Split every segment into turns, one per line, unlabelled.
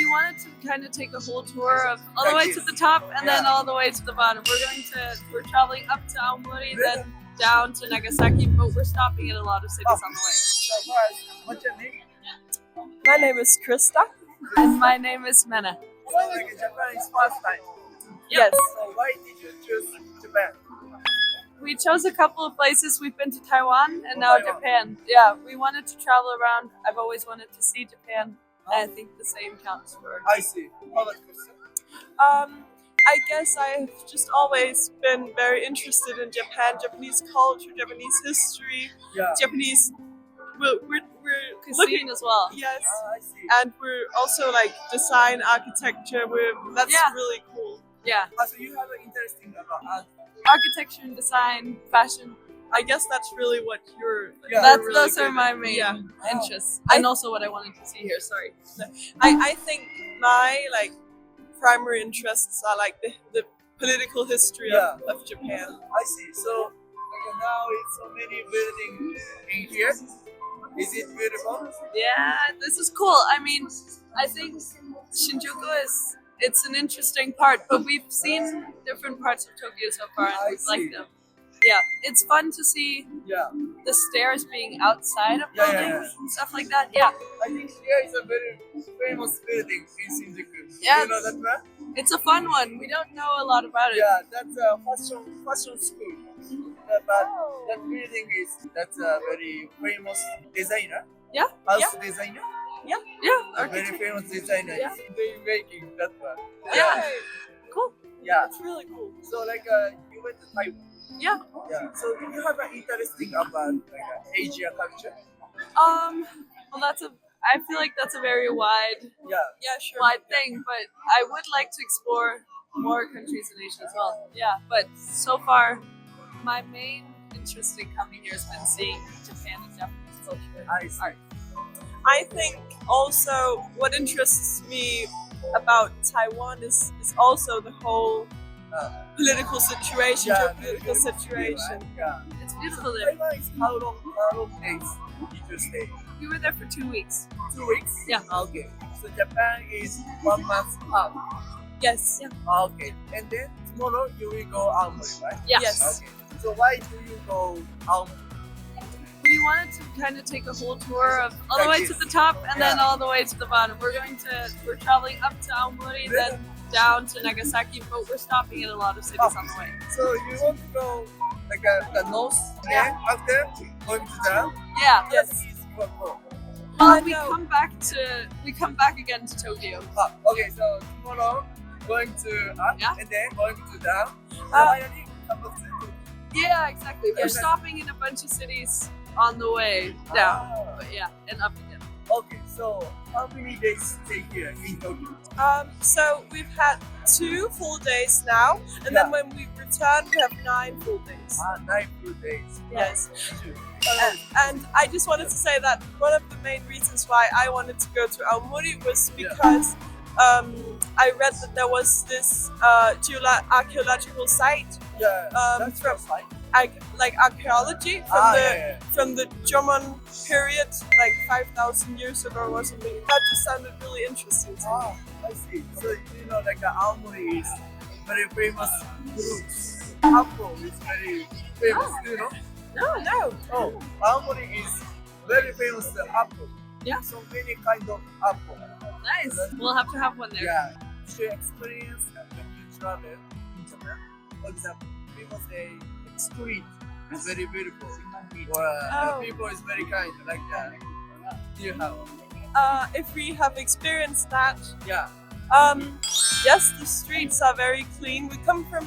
We wanted to kind of take a whole tour of all the way to the top and then all the way to the bottom. We're traveling up to Aomori, then down to Nagasaki, but we're stopping in a lot of cities on the way.
So first, what's your name?
My name is Krista. And my name is Mena.
So like Japan is first time.
Yes.
So why did you choose Japan?
We chose a couple of places. We've been to Taiwan and now Japan. Yeah, we wanted to travel around. I've always wanted to see Japan. And I think the same counts for...
I see. How about Krista?
I guess I've just always been very interested in Japan, Japanese culture, Japanese history,
Yeah.
Japanese. We're
Cuisine
looking,
as well.
yes,
I see.
and we're also like design, architecture. That's
Yeah.
really cool.
Yeah,
So you have an interesting about art.
architecture and design, fashion.
I guess that's really what you're. Like,
Yeah.
you're really
Those are
good
my
at.
main
Yeah.
interests. And also what I wanted to see here, sorry.
I think my like primary interests are like the political history of Japan.
I see. So like, now it's so many buildings in here. Is it beautiful?
Yeah, this is cool. I mean, I think Shinjuku it's an interesting part, but we've seen different parts of Tokyo so far and
I
we
see.
like them. Yeah, it's fun to see
Yeah.
the stairs being outside of
Yeah,
buildings
yeah, yeah.
and stuff like that. Yeah,
I think here is a very famous building in Shinjuku.
Yeah.
You know that one?
it's a fun one. We don't know a lot about it.
Yeah, that's a fashion school. But that building that's a very famous designer.
Yeah,
House designer.
Yeah,
A very
architect-
famous designer.
Yeah.
They making that one.
Yeah. Cool.
Yeah.
It's really cool.
So like you went to Taiwan.
Yeah.
Yeah. So you have an interesting about like Asia culture.
Well, I feel like that's a very wide
Yeah.
Sure.
thing, but I would like to explore more countries in Asia as well. Yeah, but so far, my main interest in coming here has been seeing Japan and Japanese culture
I
and
see.
art.
I think also what interests me about Taiwan is also the whole political situation, geopolitical situation.
Yeah.
It's beautiful there.
Taiwan is how long days did you stay?
We were there for 2 weeks.
2 weeks?
Yeah.
Okay. So Japan is 1 month half.
Yes.
Okay. And then tomorrow you will go Aomori, right?
Yeah.
Yes.
Okay. So why do you go Aomori?
We wanted to kind of take a whole tour of all the way to the top and then all the way to the bottom. We're traveling up to Aomori, then down to Nagasaki, but we're stopping in a lot of cities on the way.
So you want to go like the north and after going to the
Yeah.
Yes.
east you want to go?
Well, we
no.
come back again to Tokyo.
Okay, so tomorrow going to up
Yeah.
and then going to down.
Uh,
Finally come back to Tokyo.
Yeah, exactly. We're
Okay.
stopping in a bunch of cities on the way down,
Ah.
but yeah, and up again.
Okay, so how many days stay here in Tokyo?
So we've had 2 full days now, and then when we return, we have 9 full days.
9 full days.
Yes.
Two.
And I just wanted to say that one of the main reasons why I wanted to go to Aomori was because I read that there was this archaeological site,
Yeah, that's
from
fine.
like archaeology from the German period, like 5,000 years ago or something. That just sounded really interesting to me.
Ah, I see. So you know, like Aomori is very famous fruits. Apple is very famous. You know?
No.
Oh, Aomori is very famous apple.
Yeah.
So many kind of apple.
Nice. We'll have to have one there.
Yeah. Your experience when you travel in Japan. For example, people say street is very beautiful. Or people is very kind like that. Do you have?
If we have experienced that,
Yeah.
yes, the streets are very clean. We come from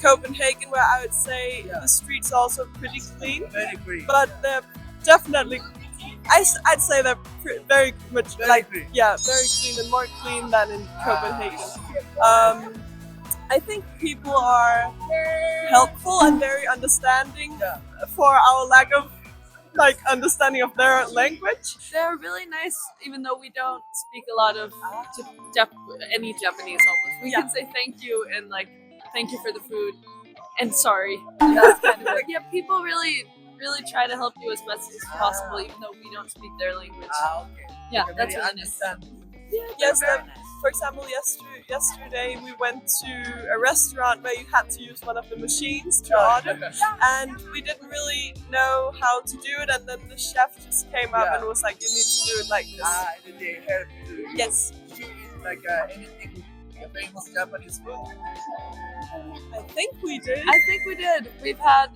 Copenhagen, where I would say the streets are also pretty clean,
Very green.
but they're definitely, I'd say they're very much
Very
like,
clean.
very clean and more clean than in Copenhagen. I think people are helpful and very understanding
Yeah.
for our lack of understanding of their language.
They're really nice, even though we don't speak a lot of any Japanese almost. We can say thank you and like thank you for the food and sorry. That's kind of like, people really try to help you as best as possible, even though we don't speak their language.
Okay.
Yeah,
Very
that's really nice.
understanding.
Yes,
Very
they're
nice.
for example, yesterday we went to a restaurant where you had to use one of the machines to order, and we didn't really know how to do it, and then the chef just came up and was like, "You need to do it like this."
And they help you.
Yes.
Did you eat like anything famous Japanese food?
I think we did.
I think we did. We've had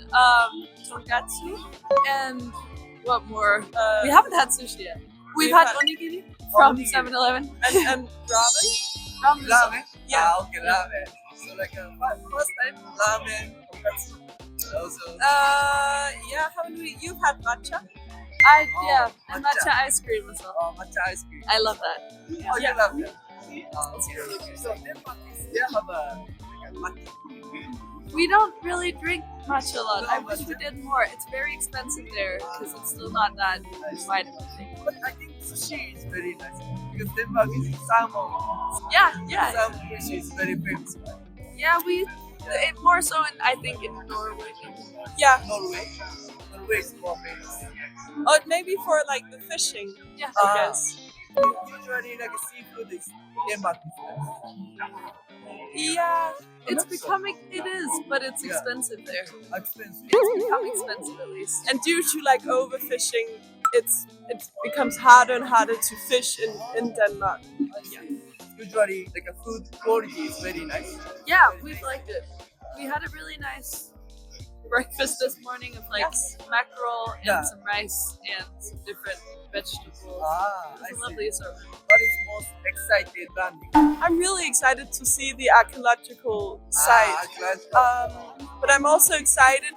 tonkatsu and what more? We haven't had sushi yet. We've had onigiri from
Onigiri.
7-Eleven.
and ramen.
Ramen?
Yeah.
Okay, ramen. So like first time ramen, tonkatsu. Also.
Yeah. Haven't we? You've had matcha.
And matcha ice cream as well.
Matcha ice cream.
I love that.
Oh, you love that? It's really good. So Denmark they have a matcha.
We don't really drink matcha a lot. I wish we did more. It's very expensive there because it's still not that vitamin thing.
But I think sushi is very nice because Denmark is salmon.
Yeah.
Salmon fish is very famous.
Yeah, it more so I think in Norway.
Yeah.
Norway is more famous.
Or maybe for like the fishing.
Yeah.
I guess.
Usually like seafood is Denmark.
Yeah.
It is, but it's expensive there.
Expensive.
It's become expensive at least.
And due to like overfishing, it becomes harder and harder to fish in Denmark.
Usually like a food quality is very nice.
Yeah, we've liked it. We had a really nice breakfast this morning of like mackerel and some rice and some different vegetables. It's a lovely assortment.
What is most excited than
I'm really excited to see the archaeological site. But I'm also excited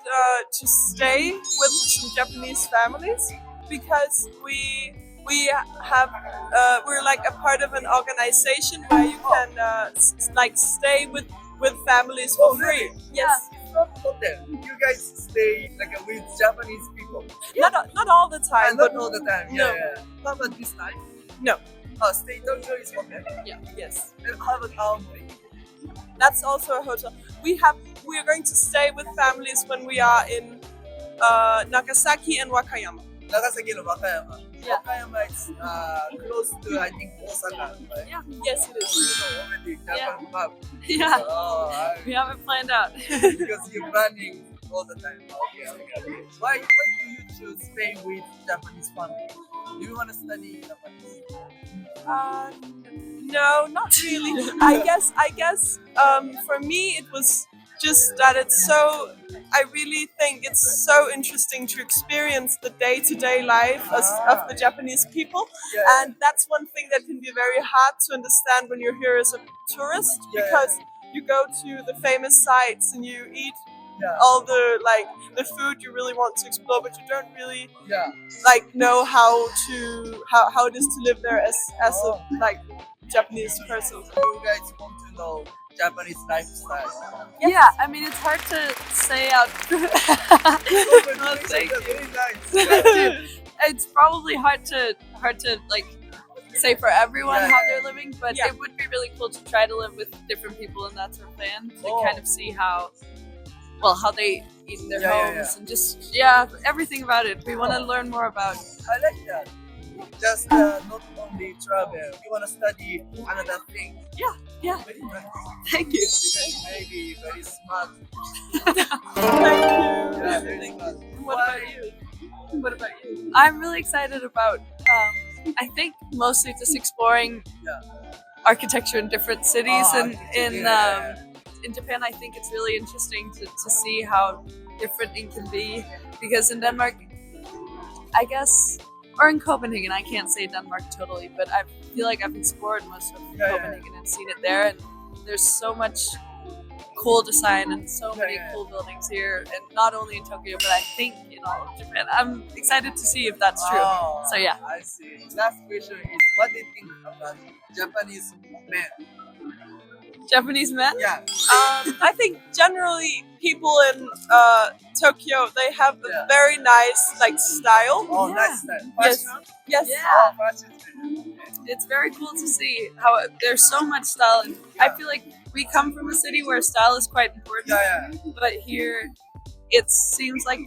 to stay with some Japanese families because we're like a part of an organization where you can like stay with families for free. Yes.
Hotel. You guys stay like with Japanese people.
Not all the time.
Not all the time.
No.
How about this time?
No.
Stay Tokyo is hotel.
Yeah. Yes.
And how about Aomori?
That's also a hotel. We are going to stay with families when we are in Nagasaki and Wakayama.
Nagasaki and Wakayama.
Yeah.
Wakayama is close to I think Osaka. Right?
Yeah.
Yes, it is.
You know already Japan map.
Yeah. We haven't planned out.
Because you're planning all the time. Okay. Why do you choose stay with Japanese family? Do you want to study Japanese?
No, not really. I guess for me it was just that I really think it's so interesting to experience the day-to-day life of the Japanese people.
Yeah.
And that's one thing that can be very hard to understand when you're here as a tourist, because you go to the famous sites and you eat all the food you really want to explore, but you don't really like know how it is to live there as a like Japanese person.
You guys want to know Japanese lifestyle.
Yeah, I mean it's hard to say out.
Oh,
thank you.
Very nice.
It's probably hard to like say for everyone how they're living, but it would be really cool to try to live with different people in that sort of plan to kind of see how they eat in their homes and just everything about it. We want to learn more about.
I like that. Just not only travel. You want to study another thing.
Yeah.
Very nice.
Thank you.
You guys may be very smart.
Thank you.
Yeah, very smart.
What about you?
I'm really excited about. I think mostly just exploring architecture in different cities in Japan. I think it's really interesting to see how different it can be, because in Denmark, I guess, or in Copenhagen, I can't say Denmark totally, but I feel like I've explored most of Copenhagen and seen it there, and there's so much cool design and so many cool buildings here, and not only in Tokyo, but I think in all of Japan. I'm excited to see if that's true. So yeah.
I see. Last question is, what do you think about Japanese men?
Japanese men?
Yeah.
I think generally people in Tokyo, they have a very nice style.
Oh, nice style.
Yes.
Fashion?
Yes.
Yeah.
Fashion.
It's very cool to see how there's so much style, and I feel like we come from a city where style is quite important. But here, it seems like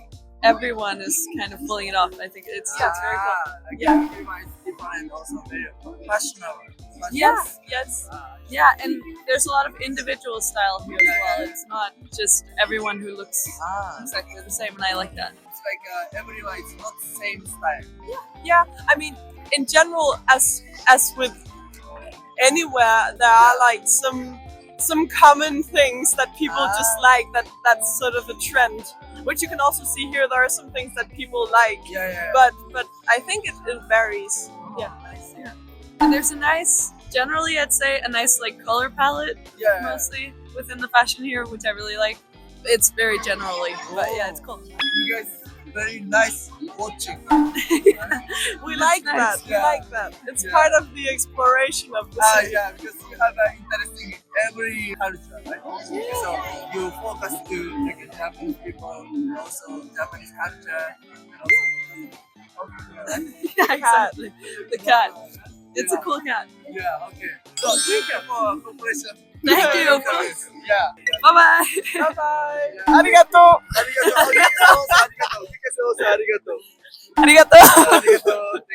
everyone is kind of pulling it off. I think it's very cool.
Everyone is different, also very fashionable.
Yes.
Yes.
Yeah, and there's a lot of individual style here as well. It's not just everyone who looks exactly the same, and I like that.
It's like everyone is not the same style.
Yeah. I mean, in general, as with anywhere, there are like some common things that people just like. That's sort of a trend, which you can also see here. There are some things that people like, but I think it varies. Yeah.
And there's a nice, generally I'd say a nice like color palette mostly within the fashion here, which I really like. It's very generally, but yeah, it's cool.
You guys very nice watching.
We like that. We like that. It's part of the exploration of the city.
Yeah, because you have an interest in every culture, right? So you focus to like Japanese people, also Japanese culture, and also
Yeah, exactly. The cat. It's a cool cat.
yeah, okay. So thank you for cooperation.
Thank you.
Yeah.
Bye bye.
Bye bye. Arigato.
ありがとう。ありがとう。ありがとう。ありがとう。
Arigato.
ありがとう。